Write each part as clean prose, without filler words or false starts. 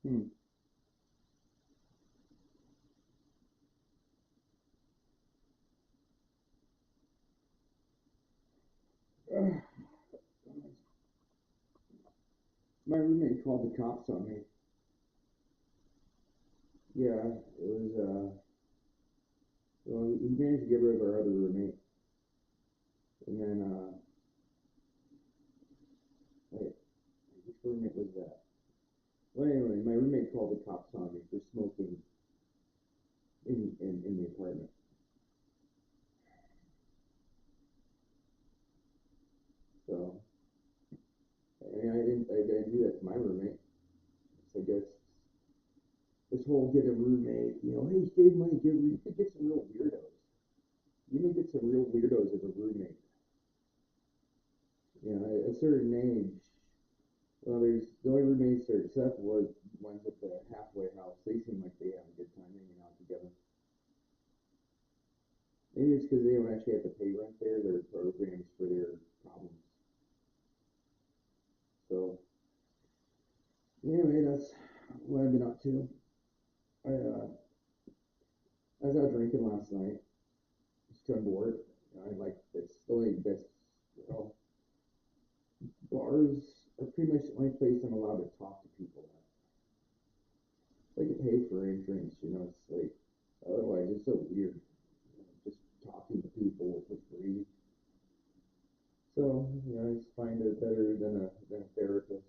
Hmm. Uh, my roommate called the cops on me. Yeah, it was, well, we managed to get rid of our other roommate. And then, wait, which roommate was that? Well, anyway, my roommate called the cops on me for smoking in the apartment. So, I mean, I didn't do that to my roommate. So I guess this whole get a roommate, hey, save money, you could get some real weirdos. You may get some real weirdos as a roommate. At a certain age, well, there's the only roommates that are except for ones at the halfway house. They seem like they have a good time hanging out together. Maybe it's because they don't actually have to pay rent there. They're programs for their problems. So anyway, that's what I've been up to. I was out drinking last night. Just turned bored. I like it's the only that's well, bars are pretty much the only place I'm allowed to talk to people at. Like to pay for drinks, it's like otherwise it's so weird. Just talking to people for free. So, I just find it better than a therapist.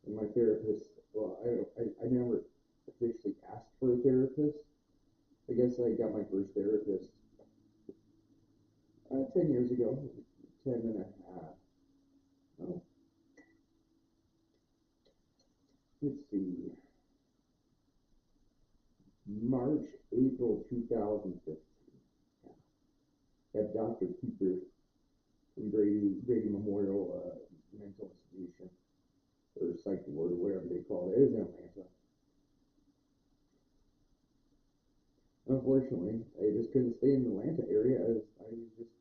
And my therapist, well, I never officially asked for a therapist. I guess I got my first therapist 10 years ago, 10 and a half. Oh, let's see, March, April 2015. At Dr. Cooper from Grady Memorial Mental Institution, or Psych Ward, or whatever they call it. It is in Atlanta. Unfortunately, I just couldn't stay in the Atlanta area as I was just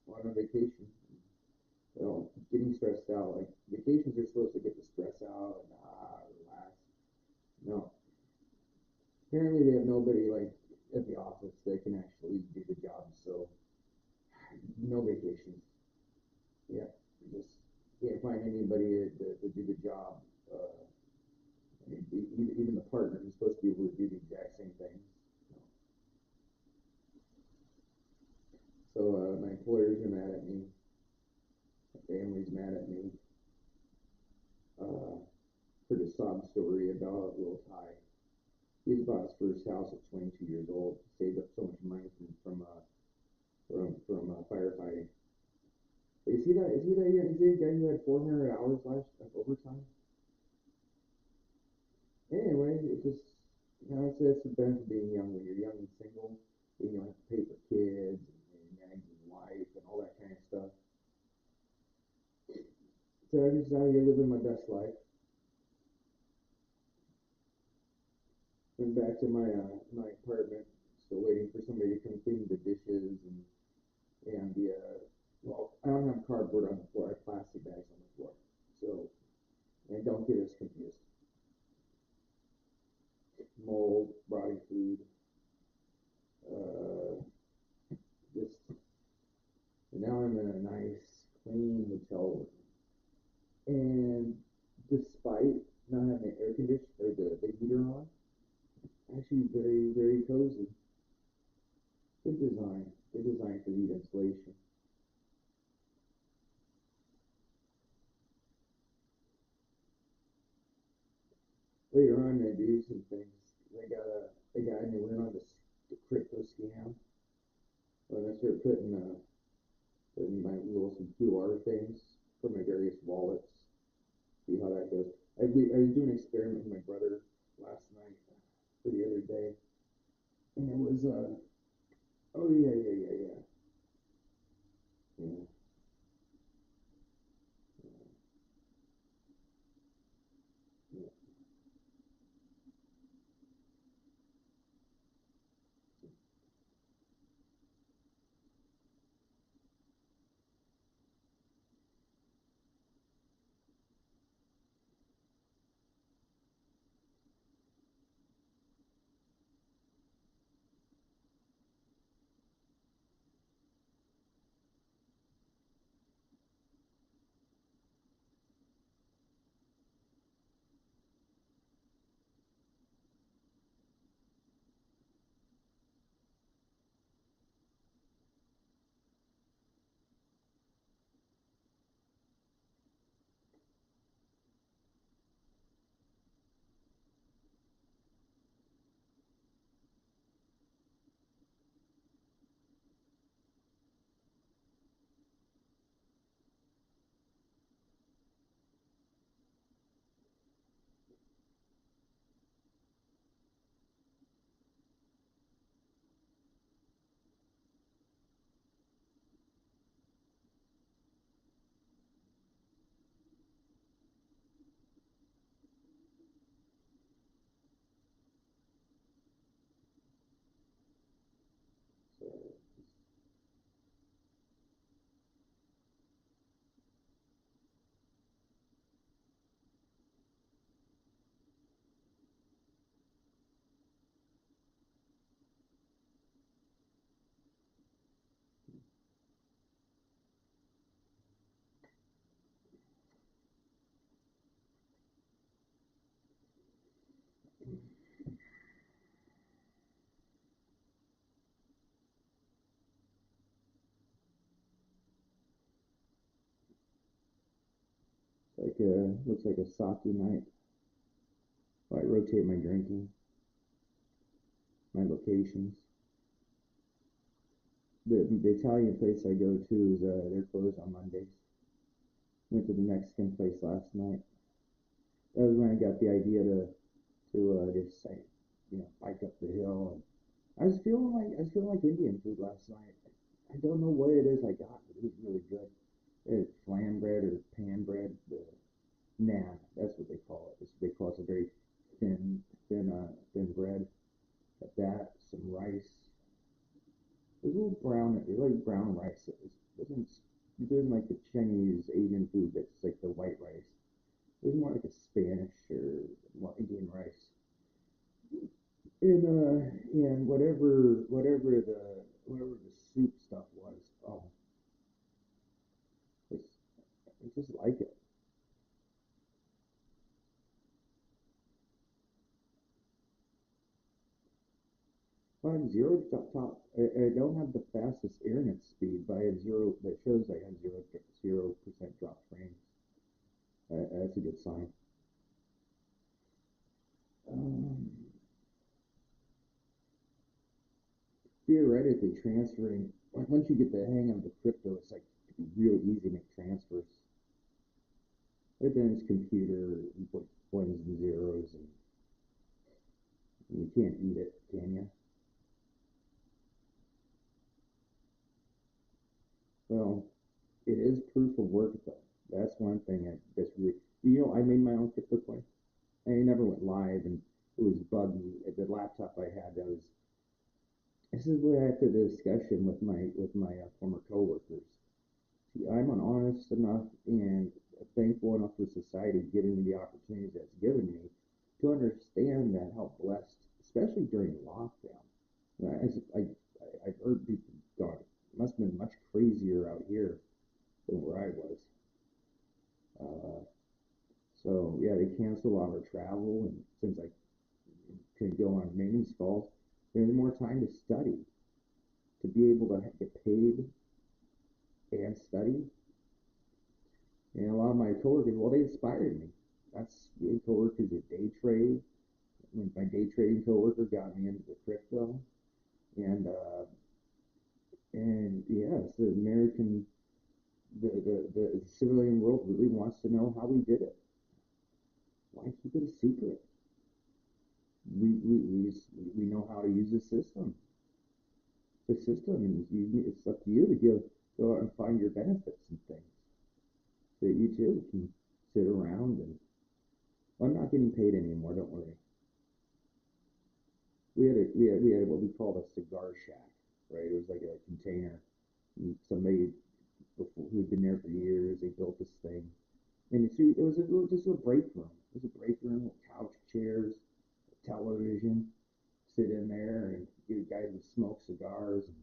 on a vacation. Getting stressed out. Like vacations are supposed to get the stress out and relax. No, apparently they have nobody like at the office that can actually do the job. So no vacations. Yeah, just can't find anybody to do the job. Uh, I mean, even the partner is supposed to be able to do the exact same thing. So my employers are mad at me. My family's mad at me. Uh, Heard a sob story about Will Ty. He's bought his first house at 22 years old. Saved up so much money from firefighting. Is he that? Is he that? Is he the guy who had 400 hours last of overtime? Anyway, it just it's the benefit of being young. When you're young and single, you don't have to pay for kids and managing life and all that kind of stuff. So I'm just out here living my best life. Went back to my apartment, still waiting for somebody to come clean the dishes and the well, I don't have cardboard on the floor. I have plastic bags on the floor. So and don't get us confused. Mold, rotting food, uh, just and now I'm in a nice, clean hotel room. And despite not having the air conditioner or the heater on, actually very, very cozy. Good design. Good design for heat insulation. Later on, I'm gonna do some things. They got a new in on the crypto scam. I'm gonna start putting my little some QR things for my various wallets. See how that goes. I was doing an experiment with my brother last night for the other day, and it was oh yeah. Yeah. Like looks like a sake night. I rotate my drinking, my locations. The Italian place I go to is they're closed on Mondays. Went to the Mexican place last night. That was when I got the idea to just say, bike up the hill. And I was feeling like Indian food last night. I don't know what it is I got, but it was really good. It's flan bread or pan bread. The naan, that's what they call it. They call it a very thin bread. Got that, some rice. It was a little brown, like brown rice. It wasn't like the Chinese Asian food that's like the white rice. It was more like a Spanish or Indian rice. And whatever the soup stuff was, it's, I just like it. Well, I have zero top. I don't have the fastest internet speed, but I have zero. That shows I have 0% drop frames. That's a good sign. Um, Theoretically, transferring once you get the hang of the crypto, it's like it can be real easy to make transfers. But then it's computer ones and zeros, and you can't eat it, can you? Well, it is proof of work though. That's one thing that's really. I made my own crypto coin. I never went live, and it was buggy. The laptop I had, that was. This is where I had the discussion with my former coworkers. See, I'm an honest enough and thankful enough for society giving me the opportunities that's given me to understand that how blessed, especially during lockdown. I've heard people going, it must have been much crazier out here than where I was. Uh, so yeah, they canceled a lot of our travel, and since I couldn't go on maintenance calls, there's more time to study, to be able to get paid and study. And a lot of my coworkers, well, they inspired me. That's the coworkers that day trade. My day trading coworker got me into the crypto, and yes, the civilian world really wants to know how we did it. Why keep it a secret? We know how to use the system. The system, and it's up to you to go out and find your benefits and things so that you too can sit around and. Well, I'm not getting paid anymore. Don't worry. We had what we called a cigar shack, right? It was like a container. And somebody who'd been there for years, they built this thing, and it was just a break room. It was a break room with couch chairs, television, sit in there, and you guys would smoke cigars and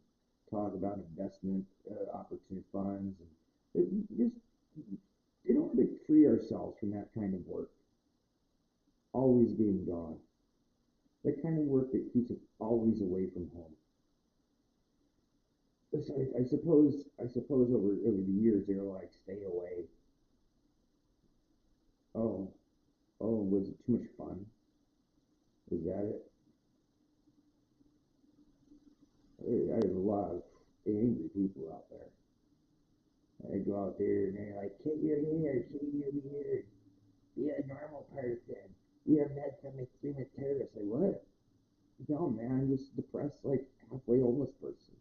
talk about investment opportunity funds, and just in order to free ourselves from that kind of work, always being gone, that kind of work that keeps us always away from home. So I suppose over the years they were like, stay away. Oh, oh, was it too much fun? Is that it? I have a lot of angry people out there. I go out there and they're like, cut your hair, shave your beard, be a normal person. You're meant from extremist terrorists. Like, what? No, man, I'm just depressed, like halfway homeless person.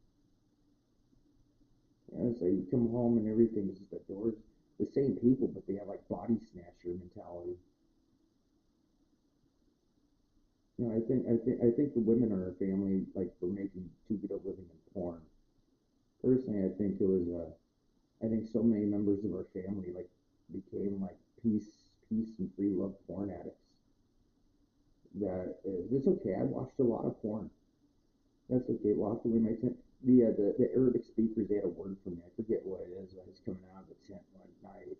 It's like you come home and everything's just the doors, the same people, but they have like body snatcher mentality. I think the women in our family like were making too good a living in porn. Personally, I think so many members of our family like became like peace and free love porn addicts. That it's okay. I watched a lot of porn. That's okay. Locked away my tent. The Arabic speakers, they had a word for me. I forget what it is. I was coming out of the tent one night,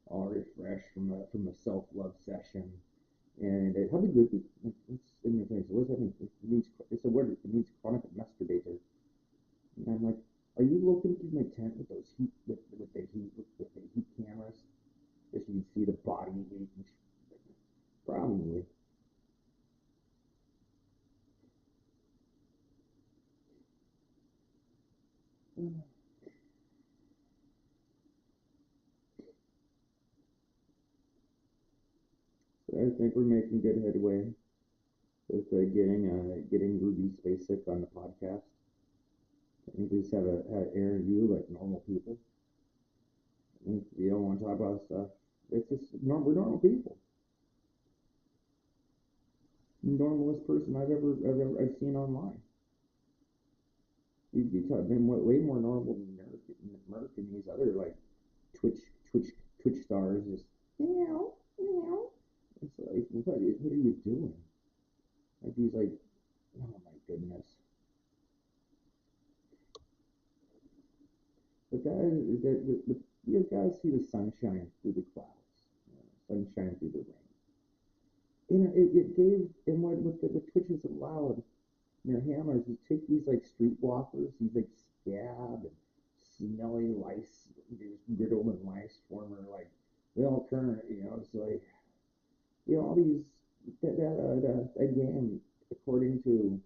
all refreshed from a self love session, and it had a good. It's in the thing. So what does that mean? It means it's a word. It means chronic masturbator. And I'm like, are you looking through my tent with those heat with the heat cameras? see the body heat. Probably. So I think we're making good headway with getting Ruby Spacek on the podcast. I think we just have an interview like normal people. And if you don't want to talk about stuff, it's just we're normal people. Normalest person I've seen online. You talk been way more normal than Merc and these other like Twitch Twitch Twitch stars. Just meow meow. It's like what are you doing? Like these like oh my goodness. The guys you guys see the sunshine through the clouds, sunshine through the rain. It gave and what Twitch has allowed their hammers is take these like street walkers, these like scab and smelly lice, these riddled and lice former like Will Current, it's like all these that game according to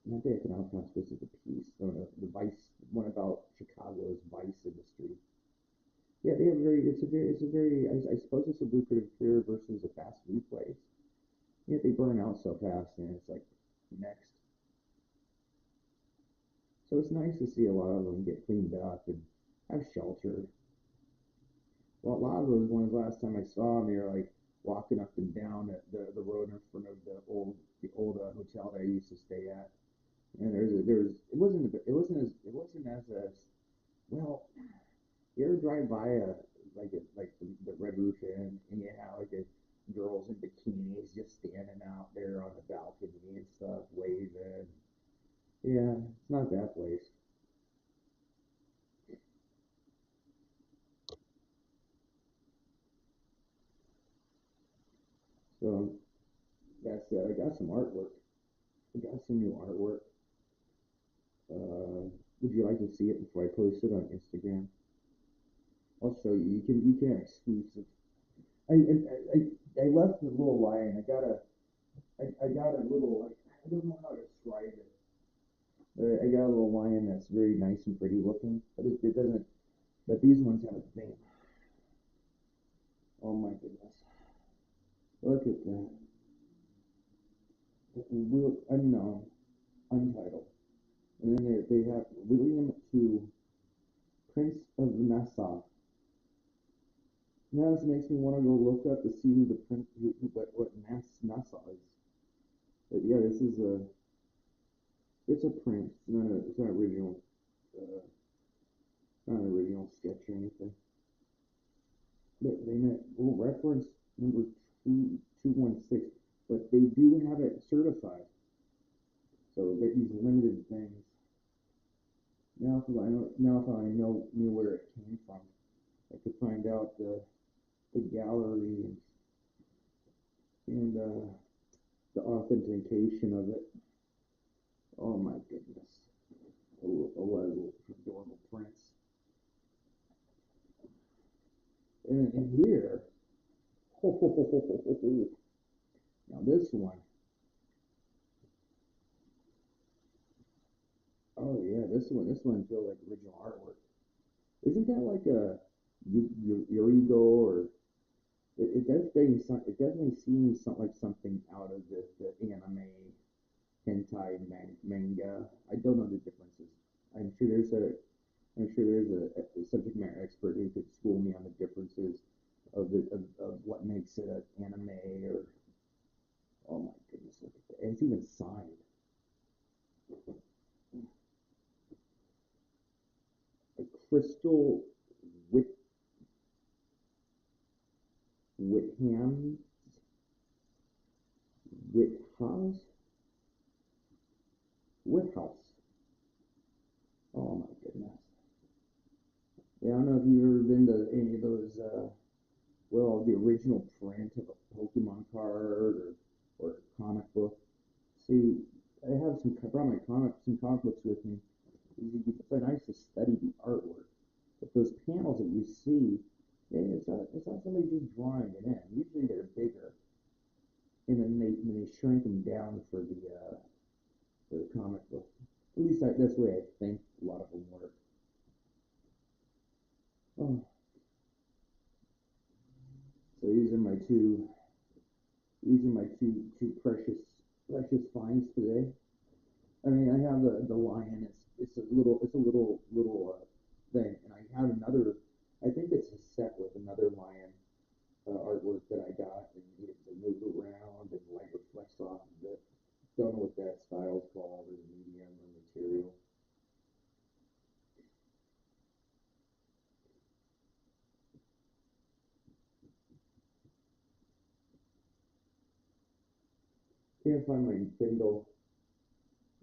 not the economic consequences of the piece, the vice one about Chicago's vice industry. Yeah, they have it's a very I suppose it's a lucrative career versus a fast food place. Yeah, they burn out so fast, and it's like next. So it's nice to see a lot of them get cleaned up and have shelter. Well, a lot of those ones last time I saw them, they were like walking up and down the road in front of the old hotel that I used to stay at. And it wasn't as well. You ever drive by the Red Roof Inn and you have like a girls in bikinis just standing out there on the balcony and stuff, waving. Yeah, it's not that place. So that's it. I got some artwork. I got some new artwork. Would you like to see it before I post it on Instagram? I'll show you. You can have exclusive. I left the little line. I got a little like I don't know how to describe it. I got a little lion that's very nice and pretty looking, but it doesn't. But these ones have a thing. Oh my goodness! Look at that. Will unknown, untitled, and then they have William to Prince of Nassau. Now this makes me want to go look up to see who the prince, what Nassau is. But yeah, this is it's a print. It's not original. Not an original sketch or anything. But they meant reference number 216, but they do have it certified. So that these limited things. Now if I knew where it came from, I could find out the gallery and the authentication of it. Oh my goodness. A little adorable prince. And here, now this one, oh yeah, this one feels like original artwork. Isn't that like your ego or it definitely seems like something out of the anime hentai manga. I don't know the differences. I'm sure there's a I'm sure there's a subject matter expert who could school me on the differences of what makes it an anime or oh my goodness, look at that. And it's even signed. A crystal Whit Whitham Whithouse Whithouse. Oh my goodness. Yeah, I don't know if you've ever been to any of those the original print of a Pokemon card or comic book. See, I have some comic books with me. It's nice to study the artwork. But those see, and it's not somebody just drawing it in. Usually they're bigger, and then they shrink them down for the comic book. At least that's the way I think a lot of them work. Oh, so these are my two precious finds today. I mean, I have the lion. It's a little thing, and I have another. I think it's a set with another lion artwork that I got, and you get to move around and light reflects off of it. Don't know what that style's called, or medium or material. Can't find my Kindle,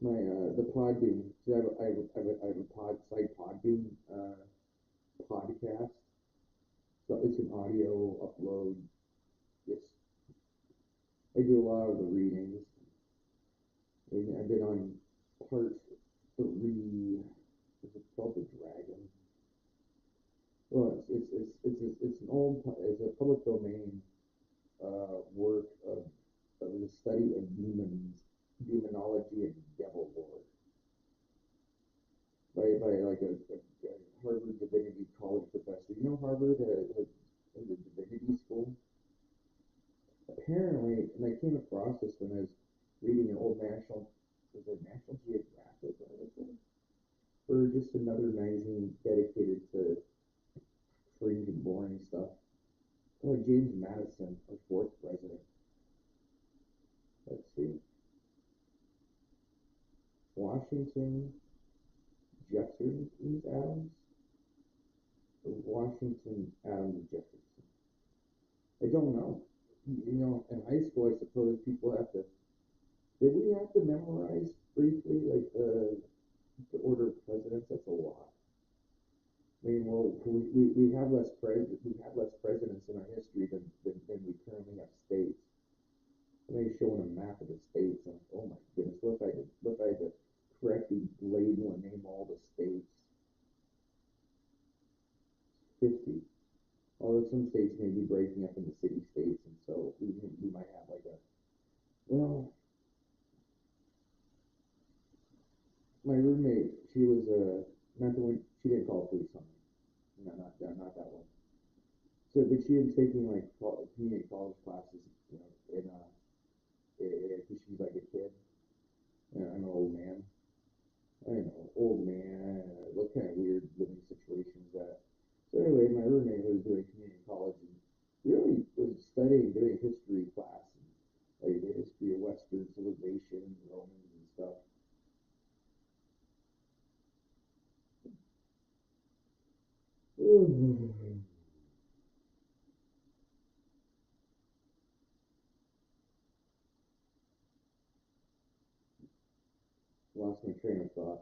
my the Podbean. See, I have a Podbean podcast. So it's an audio upload. It's I do a lot of the readings. And I've been on part three. Is it called the Dragon? Well, it's an old it's a public domain work of the study of demons, demonology, and devil lore by like a Harvard Divinity College professor. You know Harvard, in the divinity school. Apparently, and I came across this when I was reading an old was it National Geographic article, or just another magazine dedicated to fringe and boring stuff. Oh, James Madison, our fourth president. Let's see. Washington, Jefferson Adams, or Washington Adams Jefferson. I don't know. In high school, I suppose people have to. Did we have to memorize briefly, like the order of presidents? That's a lot. I mean, well, we have less presidents in our history than we currently have states. And they showing a map of the states, and oh my goodness, what if I had to correctly label and name all the states? 50. Although some states may be breaking up into city states, and so we might have like a well, my roommate, she was not the one. She didn't call police on me. No, not that one. So, but she was taking like community college classes, in because she's like a kid. I'm an old man. I know, old man. What kind of weird living situation is that? So anyway, my roommate was doing community college and really was studying, doing history class, and like the history of Western civilization, Romans and stuff. Lost my train of thought.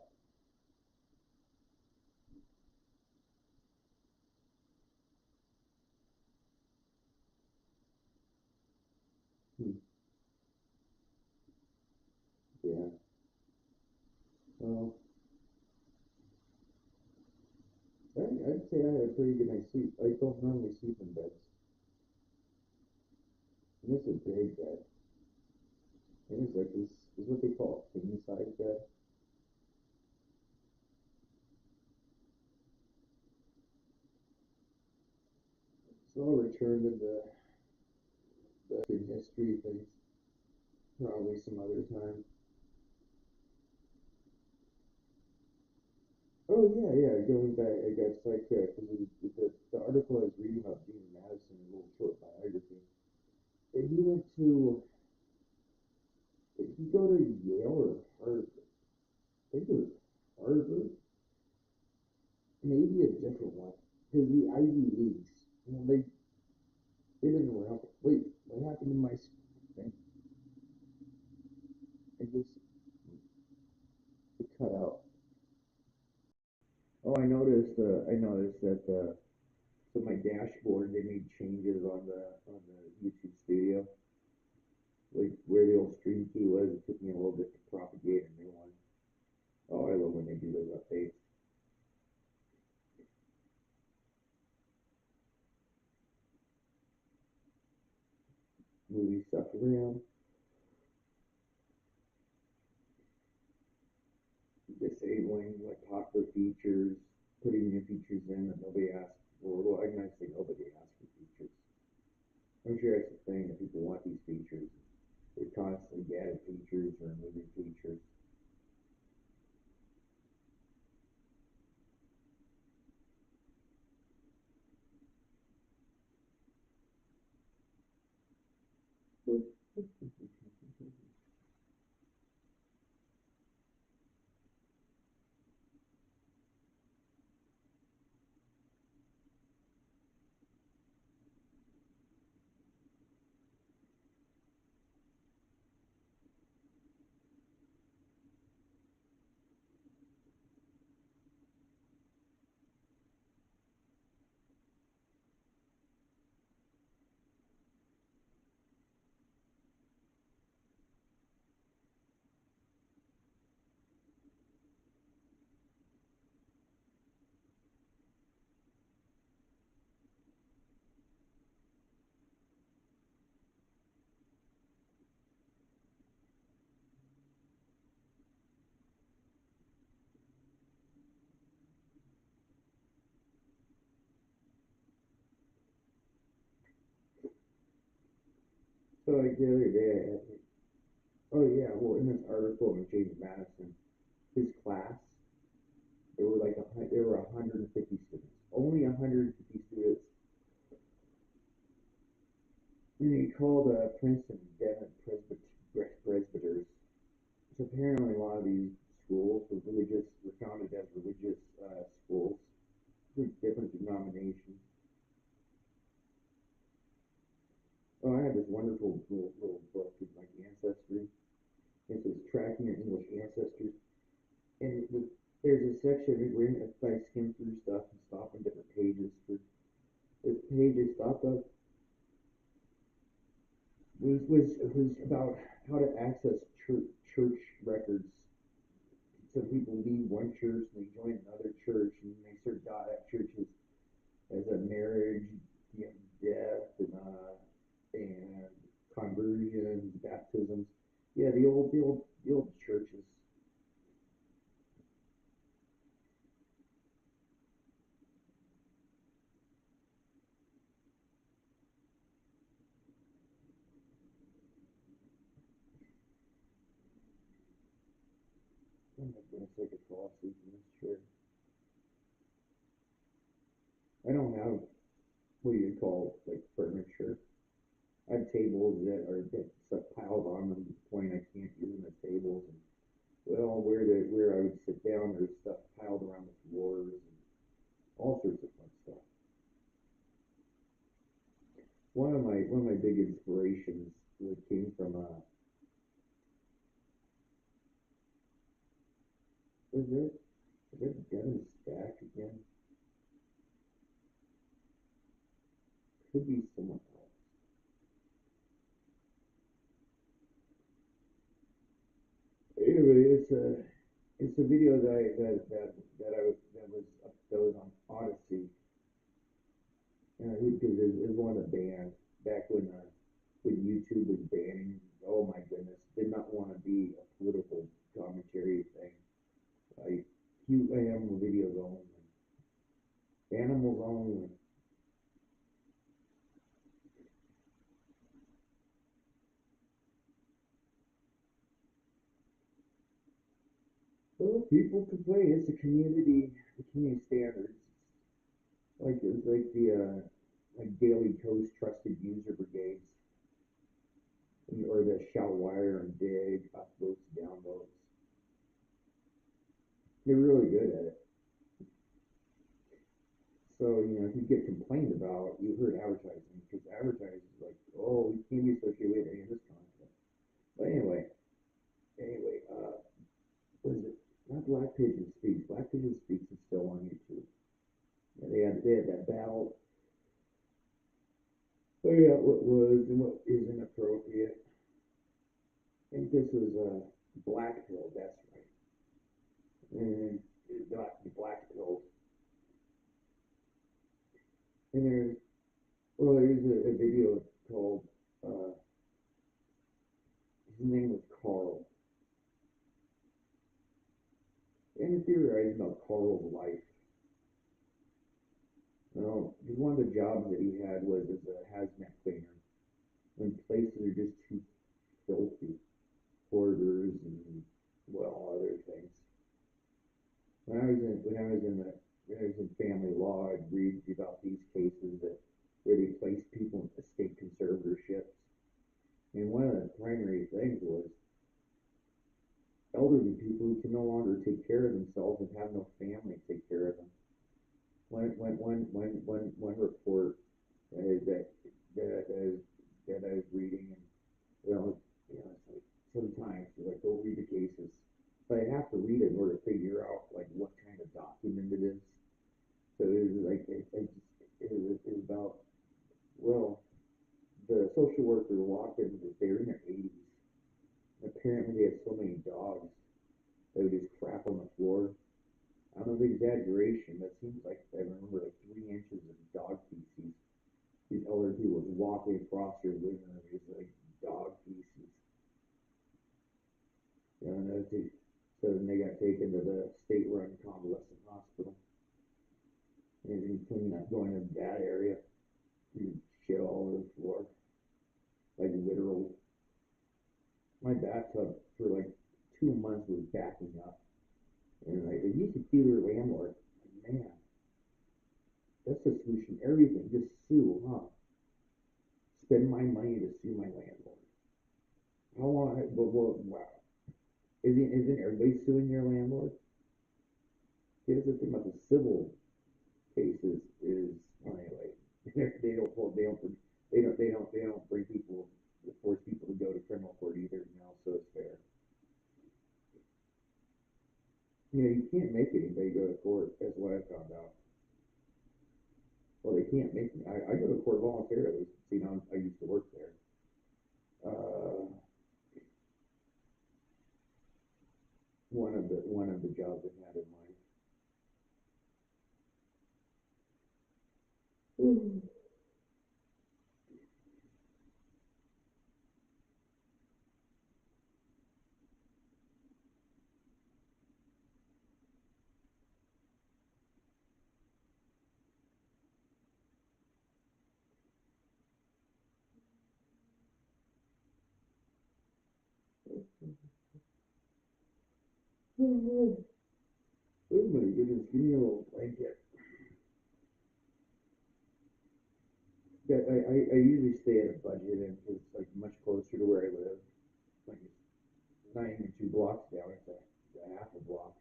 Hmm. Yeah. Well, I'd say I had a pretty good night's sleep. I don't normally sleep in beds. And it's a big bed. And it's like this is what they call a king size bed. So I'll return to the history things probably some other time. Oh yeah, yeah. Going back, I got sidetracked because the article I was reading about James Madison, a little short biography. And he went to, did he go to Yale or Harvard? I think it was Harvard, maybe a different one. Because the Ivy Leagues, they've been around. Wait, what happened to my thing? I just it cut out. Oh, I noticed that so my dashboard they made changes on the YouTube Studio, like where the old stream key was. It took me a little bit to propagate a new one. Oh, I love when they do those updates. movie stuff around, disabling like popular features, putting new features in that nobody asked for. Well, I might say nobody asked for features. I'm sure that's the thing that people want these features. They constantly add features or removing features. So like the other day, oh yeah, well in this article in James Madison, his class, there were 150 students, only 150 students, and he called Princeton Devon presbyters. So apparently a lot of these schools were founded as religious schools with different denominations. Oh, I have this wonderful little book in like ancestry. It says tracking your English ancestors, and there's a section where if I skim through stuff and stop on different pages for this page I stopped up was about how to access church records. Some people leave one church and they join another church and they start out at churches as a marriage, you know, death, and conversions, baptisms. Yeah, the old churches. Oh my goodness, I could fall asleep in this chair. I don't have what do you call like furniture. I have tables that are that stuff piled on them to the point I can't use them as tables. And well, where I would sit down, there's stuff piled around the floors and all sorts of fun stuff. One of my big inspirations came from was it Devin Stack again? Could be someone else. Anyway, it's a video that was on Odyssey, because it was one of the band back when YouTube was banning. Oh my goodness, did not want to be a political commentary thing. Like cute animal videos only, animals only. Well, people complain. It's the community standards. It's like the like Daily Toast trusted user brigades, or the shout wire and dig upvotes, downvotes. They're really good at it. So if you get complained about, you heard advertising because advertising is like, oh, we can't be associated with any of this content. But anyway, what is it? Not Black Pigeon Speaks. Black Pigeon Speaks is still on YouTube. Yeah, they had that battle. Figure out what was and what isn't appropriate. I think this was Black Pill. That's right. And not the Black Pill. And there's a video called. his name was Carl, and he theorized about Carl's life. You know, one of the jobs that he had was as a hazmat cleaner when places are just too filthy, hoarders and well other things. When I was in family law, I'd read about these cases that where they place people in estate conservatorships. And one of the primary things was elderly people who can no longer take care of themselves and have no family to take care of them. One report that that that I was, that I was reading, and you know, it's like sometimes you like go read the cases, but I have to read it in order to figure out like what kind of document it is. So it was like it was about well, the social worker walking, they were in their 80s. Apparently, they had so many dogs they would just crap on the floor. I don't know the exaggeration, but it seems like I remember like 3 inches of dog feces. These elder people was walking across their living room, just like dog feces. You know, and so then they got taken to the state-run convalescent hospital. And they cleaning up, going to that area, shit all over the floor, like literal. My bathtub for like 2 months was backing up, and like you could feel your landlord. Like, man, that's the solution. Everything, just sue, huh? Spend my money to sue my landlord. How long? Wow. Isn't everybody suing their landlord? Here's the thing about the civil cases is well, anyway they don't hold they don't bring people force people to go to criminal court either. You know, so it's fair. You know, you can't make anybody go to court. That's what I found out. Well, they can't make me. I go to court voluntarily. So, you know, I used to work there. One of the jobs I had in mind. Oh my goodness, give me a little blanket. Yeah, I usually stay at a budget and it's like much closer to where I live. Like it's not even 2 blocks down, it's a half a block.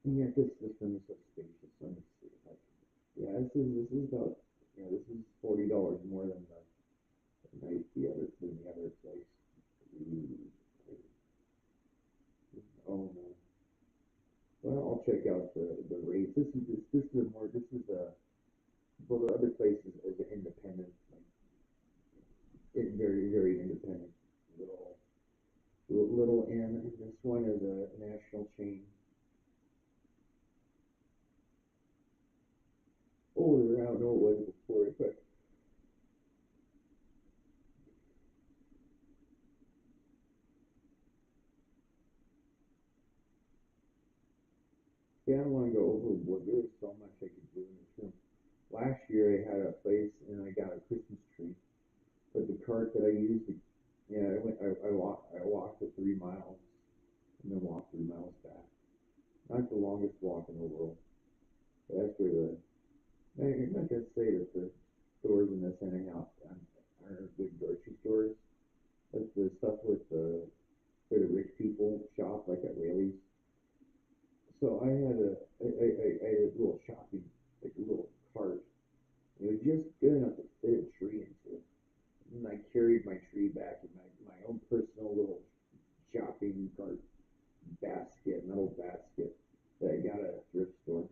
And yet this one is so spacious. Let me see. Like, yeah, this is about this is $40 more than the night than the other place. Mm, oh no. Well, I'll check out the rates. This is a more this is a well the other place is an independent like it's very independent little little inn. This one is a national chain. Older, I don't know what it was before, but yeah, I don't want to go overboard. There's so much I could do in this room. Last year I had a place and I got a Christmas tree, but the cart that I used, yeah, I walked the 3 miles and then walked 3 miles back. Not the longest walk in the world. But that's where I'm not gonna say that the stores in this end aren't good grocery stores. That's the stuff with the where the rich people shop, like at Rayleigh's. So I had a little shopping, like a little cart. It was just good enough to fit a tree into. And I carried my tree back in my own personal little shopping cart basket, metal basket that I got at a thrift store.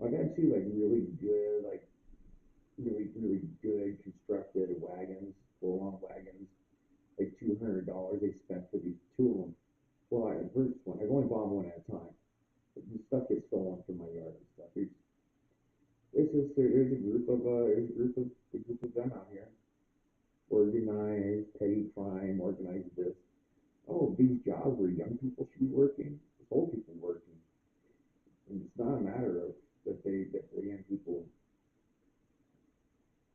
I got two like really good, like really good constructed wagons, full on wagons, like $200 they spent for these two of them. Well, I purchased one. I've only bought one at a time. The stuff gets stolen from my yard and stuff. It's just there's a group of them out here, organized petty crime, organized this. Oh, these jobs where young people should be working, it's old people working, and it's not a matter of that the young people.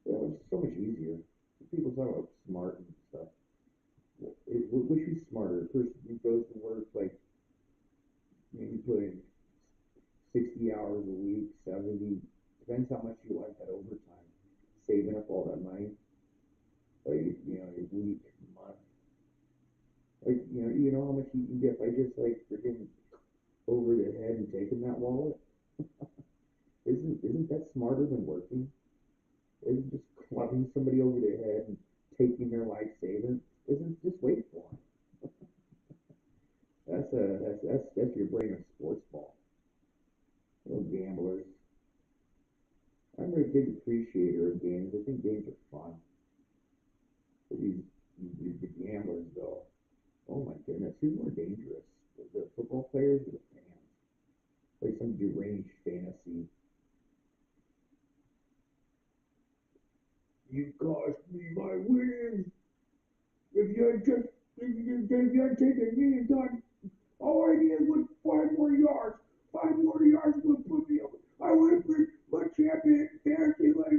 Well, it's so much easier. People talk about smart and stuff. What should be smarter? A person who goes to work like maybe putting 60 hours a week, 70, depends how much you like that overtime, saving up all that money, like, a week, month, like, you know how much you can get by just like freaking over the head and taking that wallet? Isn't that smarter than working? Isn't just clubbing somebody over the head and taking their life savings? Isn't just wait for them? That's your brain of sports ball. Little gamblers. I'm a big appreciator of games. I think games are fun. But the gamblers, though, oh my goodness, who's more dangerous? The football players or the fans? Like some deranged fantasy. You cost me my winnings. If you had just if you had taken me and done all I needed was 5 more yards. 5 more yards would put me over. I would have been my champion fantasy like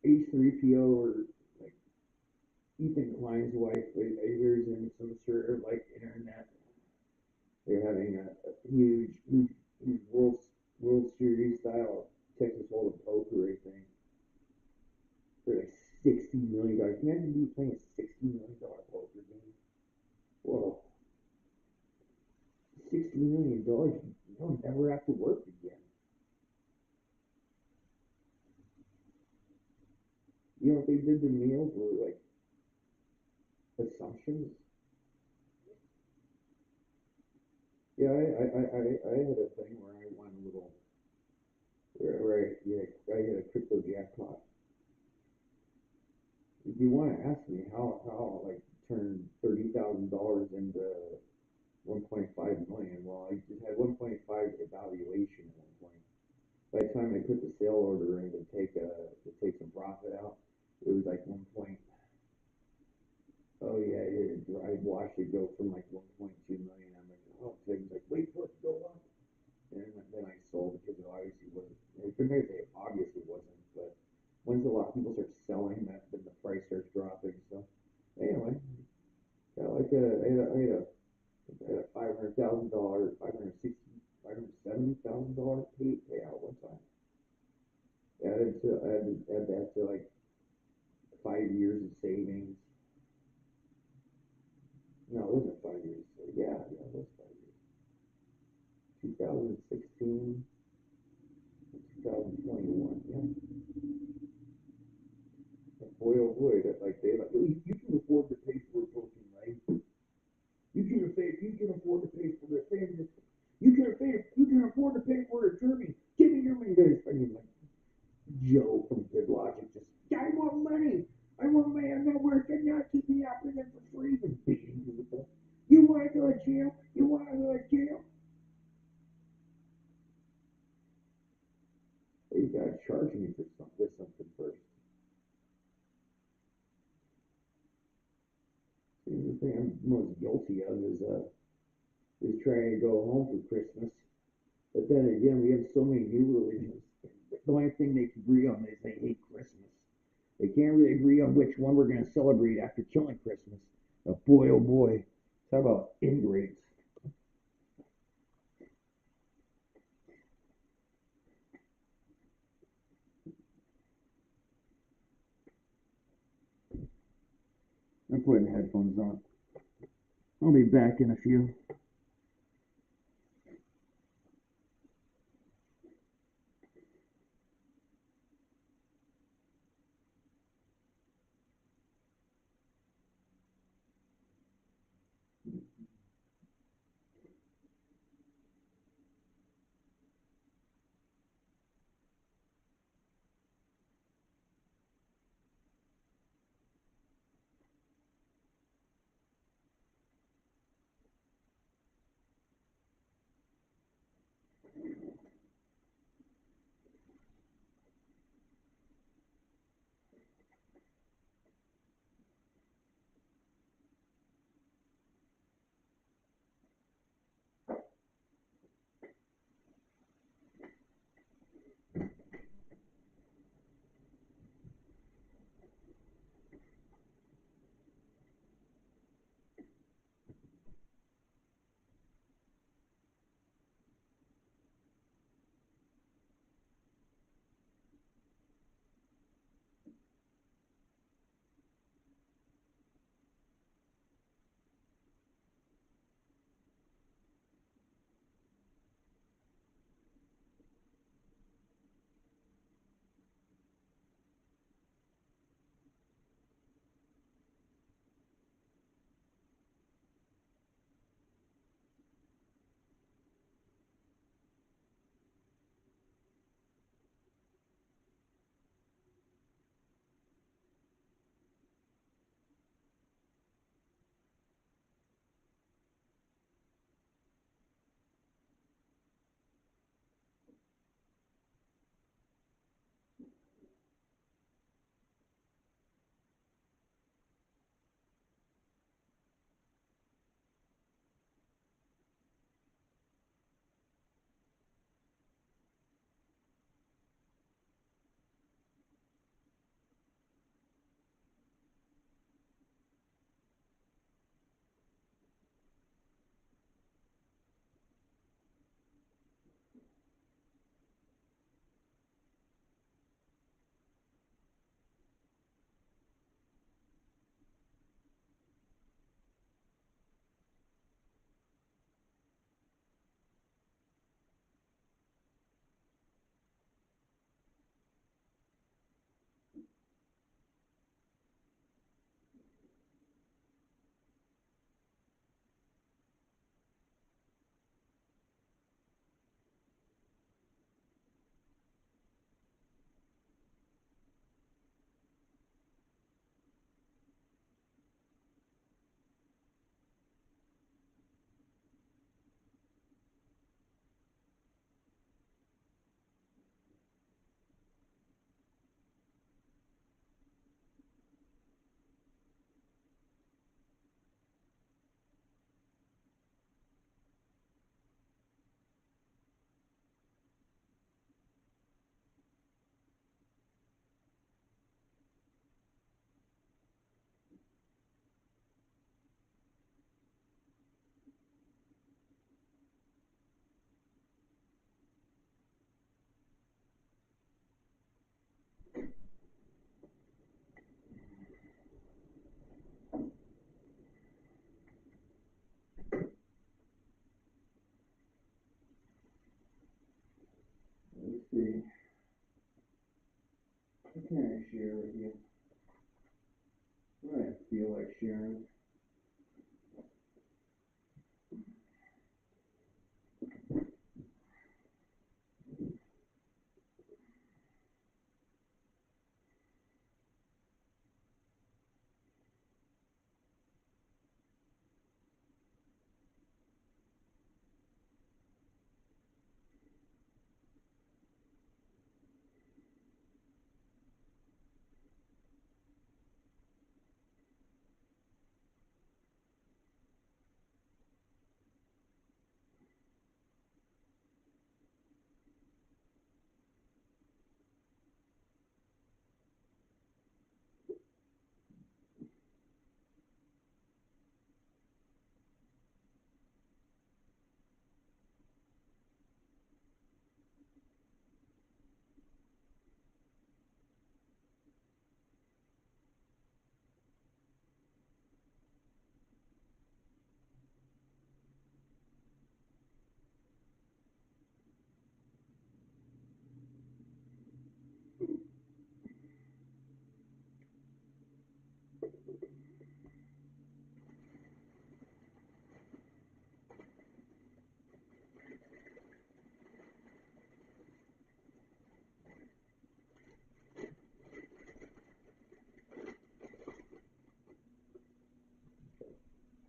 H3PO or like Ethan Klein's wife. I hear he's in some sort of like internet. They're having a huge World Series style Texas Hold'em poker thing for like $60 million. Can you imagine me playing a $60 million poker game? Whoa, $60 million. You don't never have to work again. You know what they did to meals were like assumptions. Yeah, I had a thing where I won a little where I had a crypto jackpot. If you want to ask me how like turned $30,000 into 1.5 million, well, I just had 1.5 evaluation at one point. By the time I put the sale order in to take some profit out, it was like 1 point. Oh yeah, I watched it go from like 1.2 million. I'm like, oh, things like wait for it to go up, and then I sold it because it obviously wasn't. It obviously wasn't, but once a lot of people start selling, that then the price starts dropping. So anyway, yeah, like I had a $500,000, 570,000 payout one time. Add that to like 5 years of savings. No, it wasn't 5 years. Yeah, it was 5 years. 2016, 2021. Yeah. Boy, oh boy, that like they like you can afford to pay for a token, right? You can afford to pay for the family. You can afford to pay for a journey. Give me your money, guys. I mean, like Joe from Good Logic, just I want money. I want money. I'm gonna work and not keep me out for them for free and beating people. You want to go to jail? You want to go to jail? Well, you gotta charge me for something first. The thing I'm most guilty of is trying to go home for Christmas. But then again, we have so many new religions. The only thing they can agree on is they hate Christmas. They can't really agree on which one we're going to celebrate after killing Christmas. Boy, oh boy. Talk about ingrates. I'm putting headphones on. I'll be back in a few. Let's see. What can I share with you? What I feel like sharing.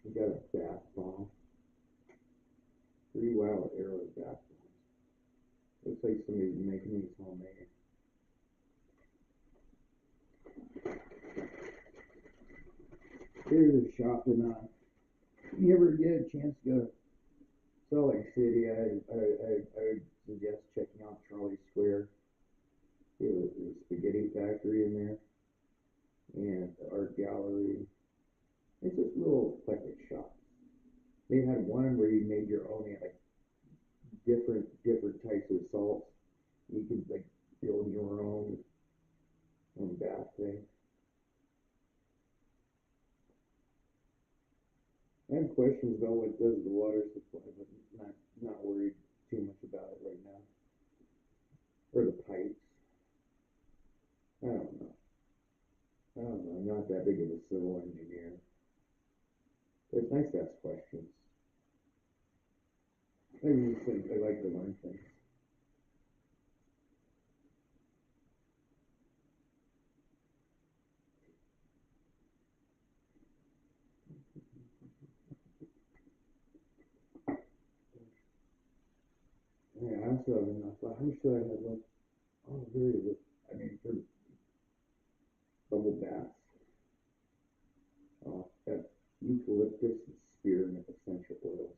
We got a bath bomb. 3 wild arrow bath bombs. Looks like somebody's making these homemade. Here's a shop in you ever get a chance to go to Salt Lake City, I would suggest checking out Charlie Square. There's a spaghetti factory in there and the art gallery. It's just little eclectic shops. They had one where you made your own. They had like different types of salts. You could like build your own bath thing. I have questions about what does the water supply, but not worried too much about it right now. Or the pipes. I don't know. I don't know. I'm not that big of a civil engineer. But it's nice to ask questions. I just think I like to learn things. Yeah, I also have enough. How much do I have left? Oh, very little. I mean, for bubble baths. Got eucalyptus and spearmint essential oils.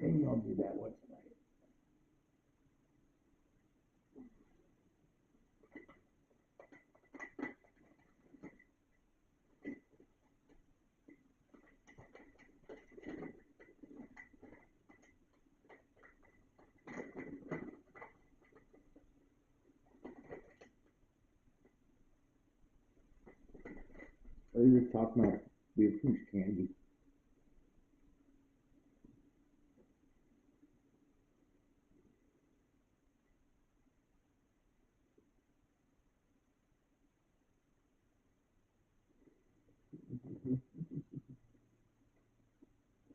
Maybe I'll do that one tonight. Or you just talking about we have too much candy.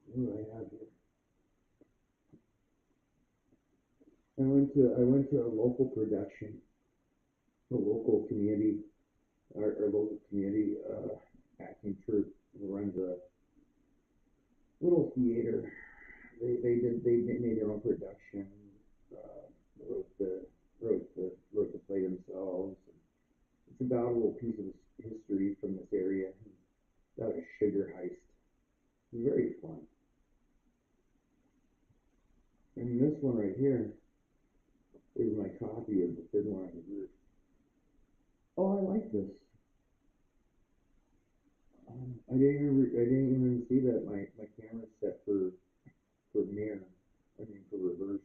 What do I have here? I went to a local production, a local community, our local community acting troupe who runs a little theater. They made their own production. Uh, wrote the wrote the play themselves. It's about a little piece of history from this area, about a sugar heist. Very fun. And this one right here is my copy of the Fiddler on the Roof. Oh, I like this. I didn't even see that my camera's set for mirror. I mean for reverse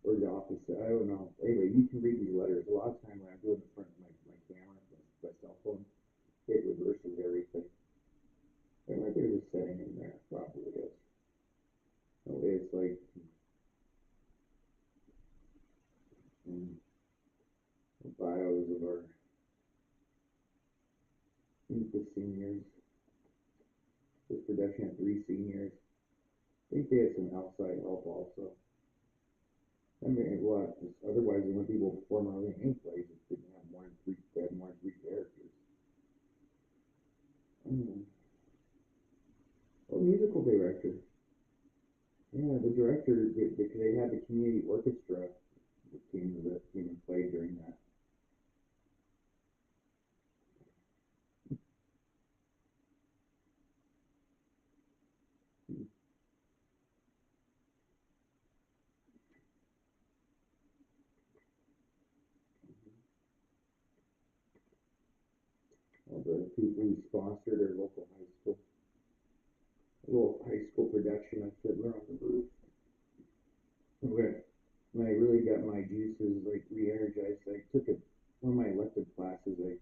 or the opposite. I don't know. Anyway, you can read these letters. A lot of time when I'm doing the front of my camera, my cell phone, it reverses everything. There might be a setting in there. Probably is. No, it's like mm, the bios of our the seniors. This production had three seniors. I think they had some outside help also. I mean, what? Otherwise, they wouldn't be able to perform on any plays if they didn't have more than three, they had more than three characters. Mm. Oh, musical director. Yeah, the director, because they had the community orchestra that came and played during that. All the people who sponsored our local high school, a little high school production of Fiddler on the Roof. When I really got my juices like re-energized, I took one of my elective classes. I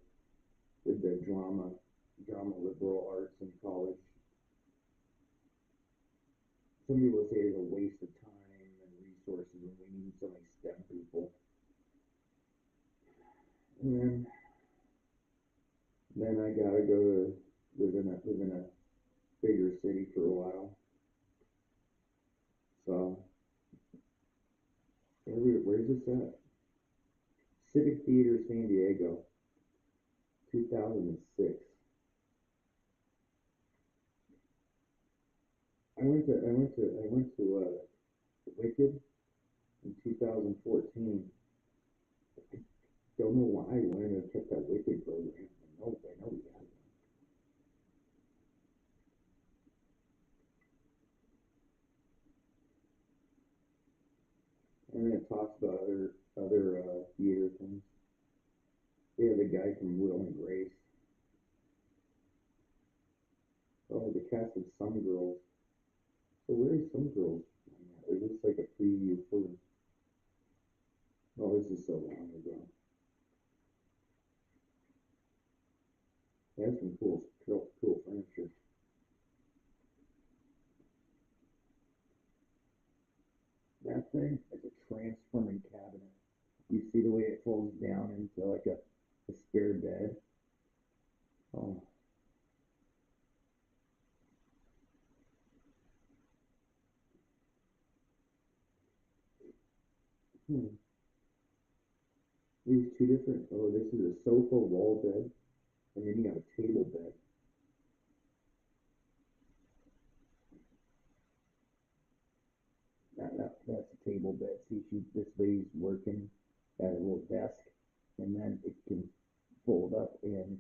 did the drama liberal arts in college. Some people say it's a waste of time and resources when we need so many STEM people. And then I gotta go to live in a bigger city for a while. So where's this at? Civic Theater San Diego, 2006. Wicked in 2014. I don't know why I wanted to kept that Wicked program. I know we had it. And then it talks about other theater things. They have the guy from Will and Grace. Oh, the cast of Some Girls. So where is Some Girls? Is this like a preview for? Oh, this is so long ago. That's some cool furniture. That thing is a transforming cabinet. You see the way it folds down into like a spare bed. Oh, hmm. These two different. Oh, this is a sofa wall bed, and then you have a table bed. That's a table bed. See, this lady's working at a little desk, and then it can fold up, and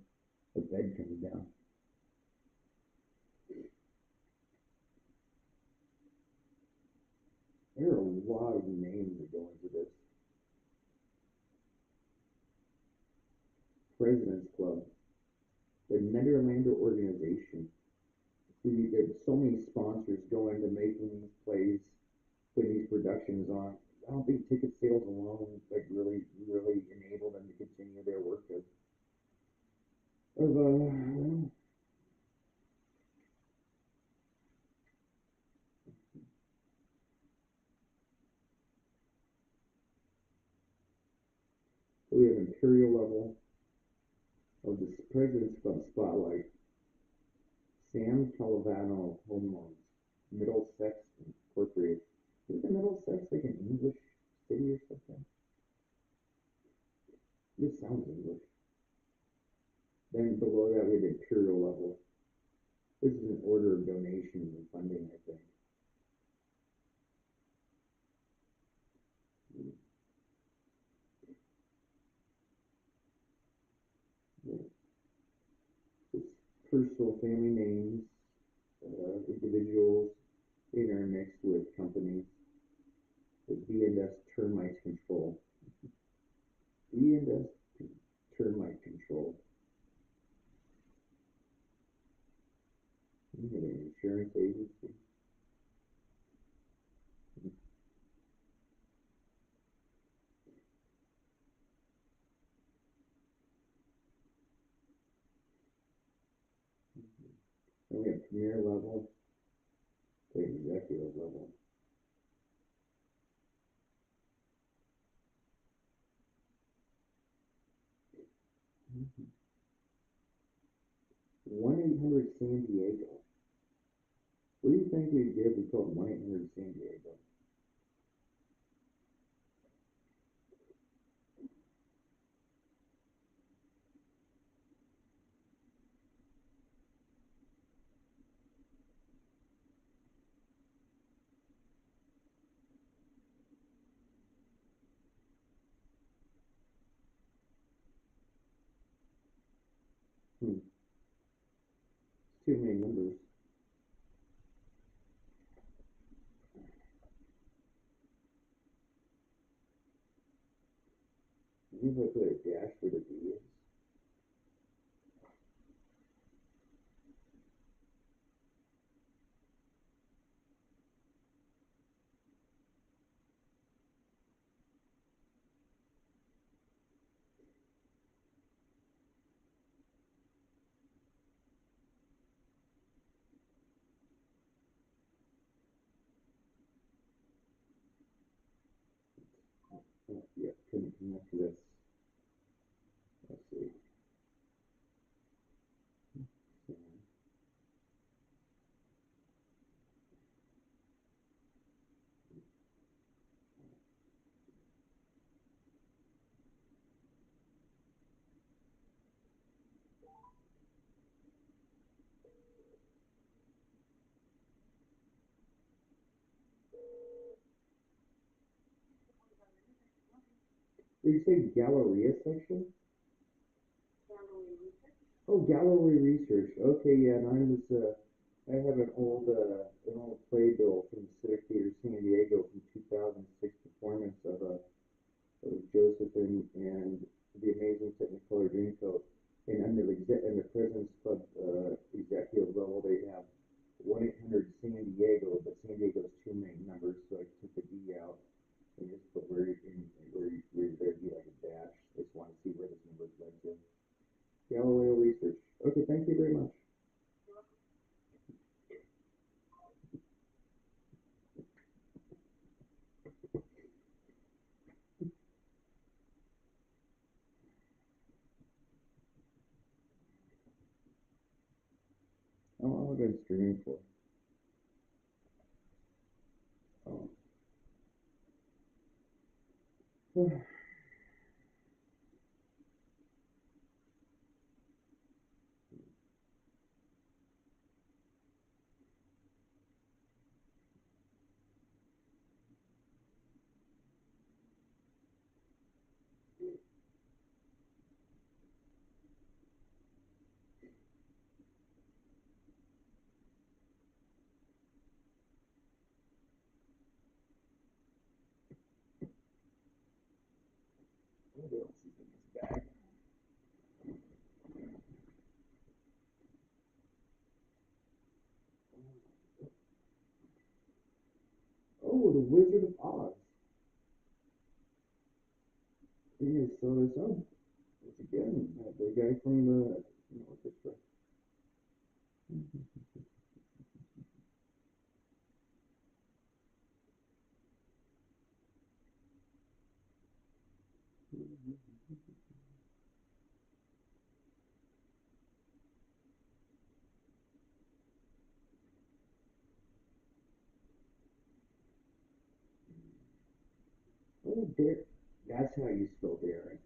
the bed comes down. There are a lot of names that go into this. President's Club, the Netherlander organization. See, there's so many sponsors going to making these plays, putting these productions on. I don't think ticket sales alone like really enable them to continue their work of so we have imperial level of the President's Club spotlight. Sam Calavano Home Loans, Middlesex Incorporated. Is Middlesex like an English city or something? This sounds English. Then below that we have imperial level. This is an order of donations and funding, I think. It's personal family names, individuals intermixed with companies. With B&S termite control. B&S termite control. An insurance agency. And we have premier level to executive level. Mm-hmm. 1-800 San Diego. What do you think we'd get if we called 1-800 San Diego? Hmm. It's too many numbers. Maybe if I put a dash for the D. Oh, yeah, couldn't connect this. Let's see. Did you say Galleria section? Oh, Gallery Research. Okay, yeah, and I have an old playbill from Civic Theater San Diego from 2006 performance of Joseph and the Amazing Technicolor Dreamcoat. And under the President's Club executive level, they have 1-800 San Diego, but San Diego's two main numbers, so I took the D out and just put where there'd be like a dash. I just want to see where this number led to. Galileo Research. Okay, thank you very much. How long have I been streaming for? Oh. What else is in this bag? Oh, the Wizard of Oz. Yeah, so this up. It's again the guy from the orchestra. Oh, Dare. That's how you spell daring.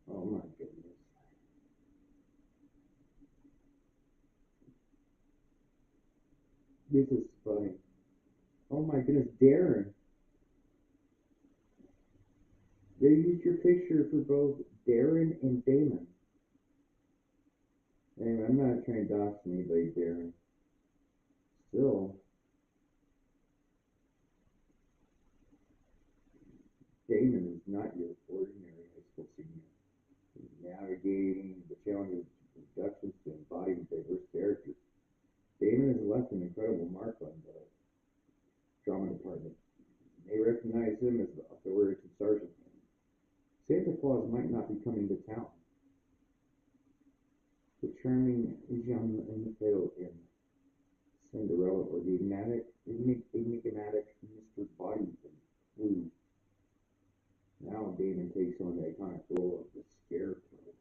Oh my goodness. This is funny. Oh my goodness, Darren. They used your picture for both Darren and Damon. Anyway, I'm not trying to dox anybody, Darren. Still, Damon is not your ordinary high school senior. He's navigating the challenges of productions to embody diverse characters. Damon has left an incredible mark on the drama department. They recognize him as the authoritative sergeant. Santa Claus might not be coming to town. The charming Jean Mito in Cinderella or the enigmatic Mr. Bodyman Blue. Now Damon takes on the iconic role of the Scarecrow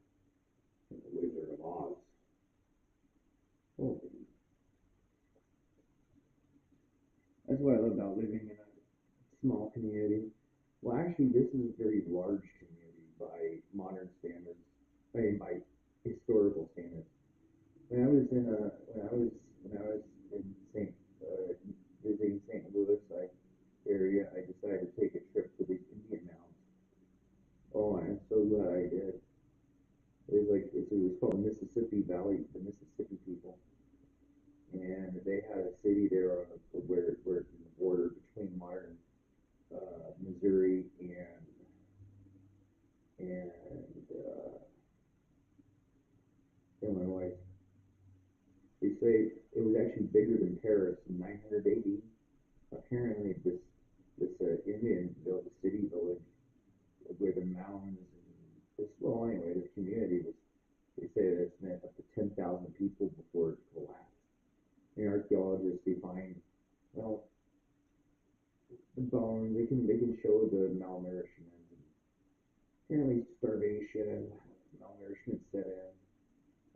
in The Wizard of Oz. Oh, that's what I love about living in a small community. Well, actually, this is a very large community by modern standards. I mean, by historical standards. When I was in Saint visiting St. Louis area, I decided to take a trip to the Indian Mountains. Oh, I'm so glad I did. It was called Mississippi Valley, the Mississippi people, and they had a city there where it's the border between modern Missouri and Illinois. They say it was actually bigger than Paris in 900 AD. Apparently, this Indian built a city village where the mountains and this well anyway the community was they say that it's meant up to 10,000 people before it collapsed. And archaeologists they find well the bones they can show the malnourishment and apparently starvation malnourishment set in.